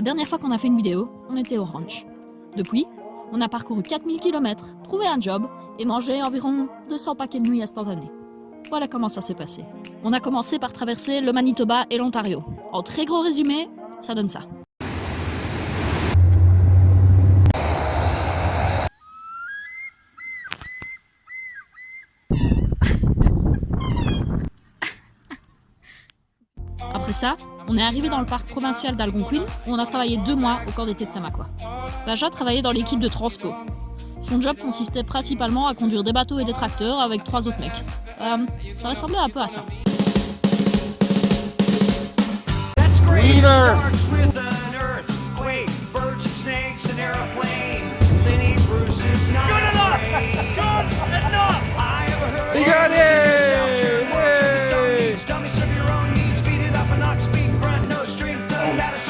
dernière fois qu'on a fait une vidéo, on était au ranch. Depuis, on a parcouru 4000 km, trouvé un job et mangé environ 200 paquets de nouilles instantanées. Voilà comment ça s'est passé. On a commencé par traverser le Manitoba et l'Ontario. En très gros résumé, ça donne ça. Après ça, on est arrivé dans le parc provincial d'Algonquin où on a travaillé 2 mois au camp d'été de Tamaqua. Baja travaillait dans l'équipe de transpo. Son job consistait principalement à conduire des bateaux et des tracteurs avec 3 autres mecs. Ça ressemblait un peu à ça.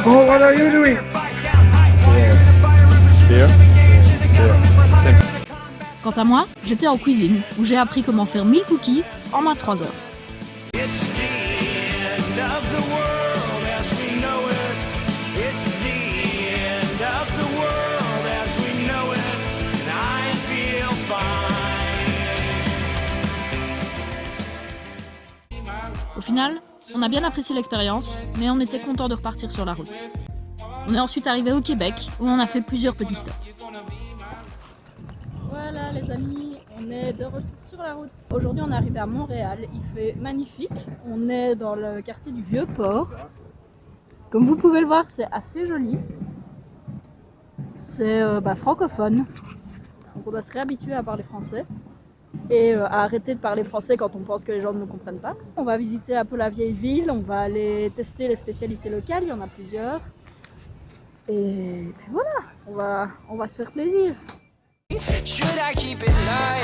Oh, what are you doing? Quant à moi, j'étais en cuisine, où j'ai appris comment faire 1000 cookies en moins de 3 heures. Au final, on a bien apprécié l'expérience, mais on était content de repartir sur la route. On est ensuite arrivé au Québec, où on a fait plusieurs petits stops. Voilà les amis, on est de retour sur la route. Aujourd'hui on est arrivé à Montréal, il fait magnifique. On est dans le quartier du Vieux-Port. Comme vous pouvez le voir, c'est assez joli. C'est francophone, donc on doit se réhabituer à parler français. Et à arrêter de parler français quand on pense que les gens ne nous comprennent pas. On va visiter un peu la vieille ville, on va aller tester les spécialités locales, il y en a plusieurs. Et puis voilà, on va se faire plaisir. Should I keep it light?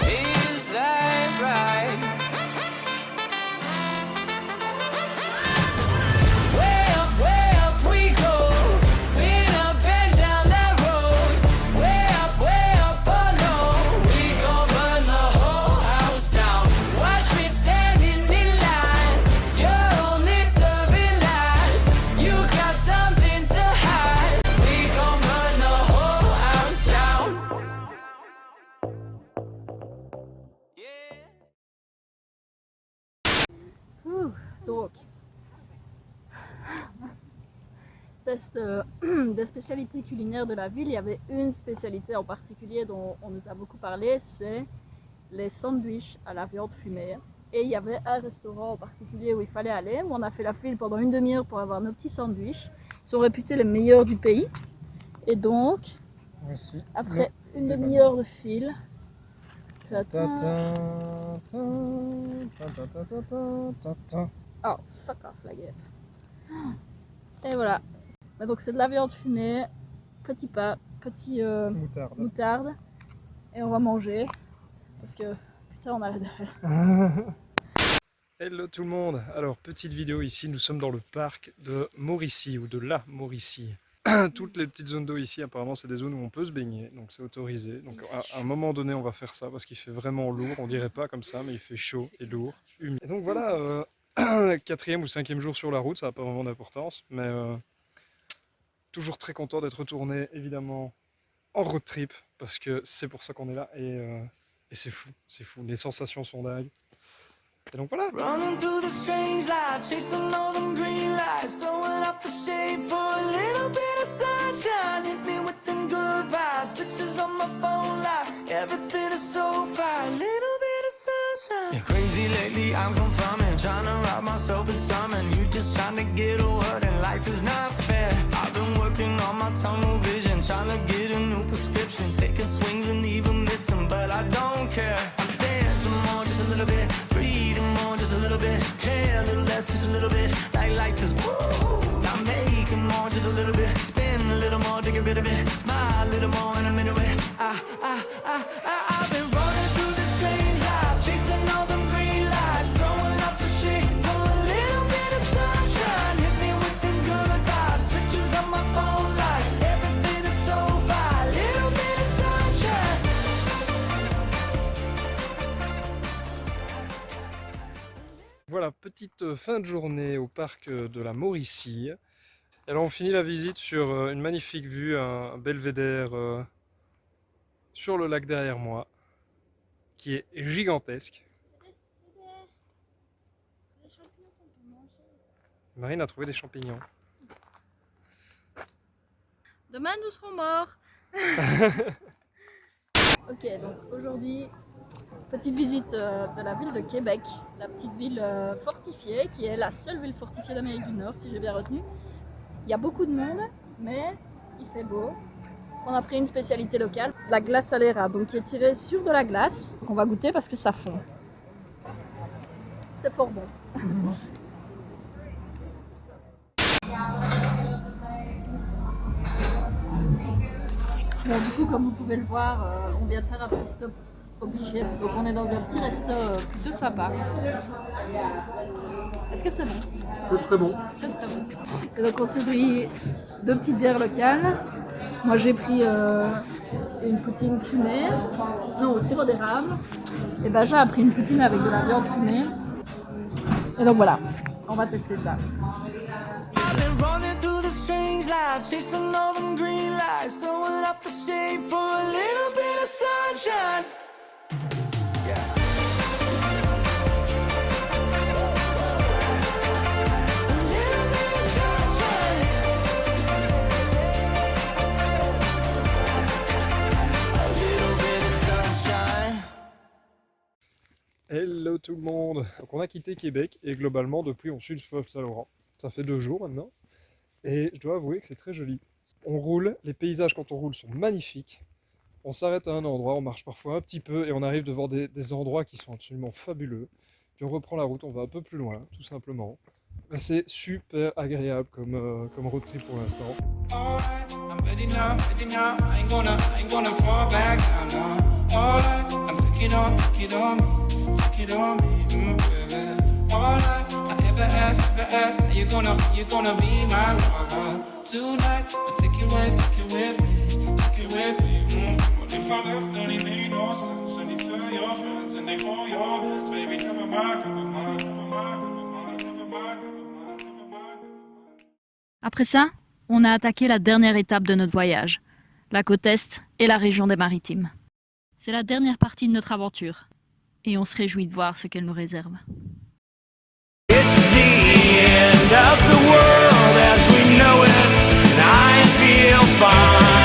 Is that right? Way up we go. Been up and down that road. Way up, oh no. We gon' burn the whole house down. Watch me standing in line. You're only serving lies. You got something to hide. Donc, test des spécialités culinaires de la ville. Il y avait une spécialité en particulier dont on nous a beaucoup parlé, c'est les sandwichs à la viande fumée. Et il y avait un restaurant en particulier où il fallait aller, où on a fait la file pendant une demi-heure pour avoir nos petits sandwichs. Ils sont réputés les meilleurs du pays. Et donc, après une demi-heure de file, oh, fuck off la gueule. Et voilà. Donc c'est de la viande fumée, petit pain, petit moutarde. Et on va manger. Parce que putain on a la dalle. Hello tout le monde. Alors petite vidéo ici, nous sommes dans le parc de Mauricie ou de la Mauricie. Toutes les petites zones d'eau ici, apparemment, c'est des zones où on peut se baigner, donc c'est autorisé. Donc à un moment donné, on va faire ça parce qu'il fait vraiment lourd. On dirait pas comme ça, mais il fait chaud et lourd, humide. Et donc voilà, 4e ou 5e jour sur la route, ça n'a pas vraiment d'importance, mais toujours très content d'être retourné, évidemment, en road trip parce que c'est pour ça qu'on est là et c'est fou, les sensations sont dingues. Et donc voilà. Running through the strange life, chasing all them green lights, throwing up the shade for a little bit of sunshine. Hit me with them good vibes, pictures on my phone live. Everything is so fine, little bit of sunshine. You're crazy lately, I'm confirming, trying to rob myself of something. You just trying to get a word and life is not fair. I've been working on my tunnel vision, trying to get a new prescription, taking swings and even missing, but I don't care. I'm dancing more, just a little bit. Just a little bit, care a little less, just a little bit, like life is woo. I'm making more, just a little bit, spin a little more to get rid of it, smile a little more and I'm into it. I've been running through this strange life, chasing all them green lights, throwing up the shade for a little bit of sunshine. Hit me with them good vibes, pictures on my phone light, everything is so fine, little bit of sunshine. Voilà, voilà, petite fin de journée au parc de la Mauricie. Et alors on finit la visite sur une magnifique vue, un belvédère sur le lac derrière moi, qui est gigantesque. C'est des champignons qu'on peut manger. Marine a trouvé des champignons. Demain, nous serons morts. Ok, donc aujourd'hui, petite visite de la ville de Québec, la petite ville fortifiée, qui est la seule ville fortifiée d'Amérique du Nord, si j'ai bien retenu. Il y a beaucoup de monde, mais il fait beau. On a pris une spécialité locale, la glace à l'érable, donc qui est tirée sur de la glace. On va goûter parce que ça fond. C'est fort bon. Bon, du coup, comme vous pouvez le voir, on vient de faire un petit stop obligé. Donc on est dans un petit resto plutôt sympa. Est-ce que c'est bon? C'est très bon. C'est très bon. Et donc on s'est pris 2 petites bières locales. Moi j'ai pris une poutine fumée, non au sirop d'érable. Et Benja a pris une poutine avec de la viande fumée. Et donc voilà, on va tester ça. Been running through the strange life, chasing all them green lights, throwing up the shade for a little bit of sunshine. Yeah. A little bit of sunshine. A little bit of sunshine. Hello tout le monde. Donc on a quitté Québec et globalement depuis on suit le fleuve Saint-Laurent. Ça fait 2 jours maintenant. Et je dois avouer que c'est très joli. On roule, les paysages quand on roule sont magnifiques. On s'arrête à un endroit, on marche parfois un petit peu et on arrive devant des endroits qui sont absolument fabuleux. Puis on reprend la route, on va un peu plus loin, tout simplement. Mais c'est super agréable comme road trip pour l'instant. Alright, I'm ready now, ready now. I ain't gonna fall back down now. Alright, I'm take it on me, baby. Alright, I ever ask, are you gonna be my lover tonight? I take it with me. What if I left and it made no sense? And you tell your friends and they hold your hands, baby, never mind. Après ça, on a attaqué la dernière étape de notre voyage, la côte Est et la région des Maritimes. C'est la dernière partie de notre aventure, et on se réjouit de voir ce qu'elle nous réserve. It's the end of the world as we know it, and I feel fine.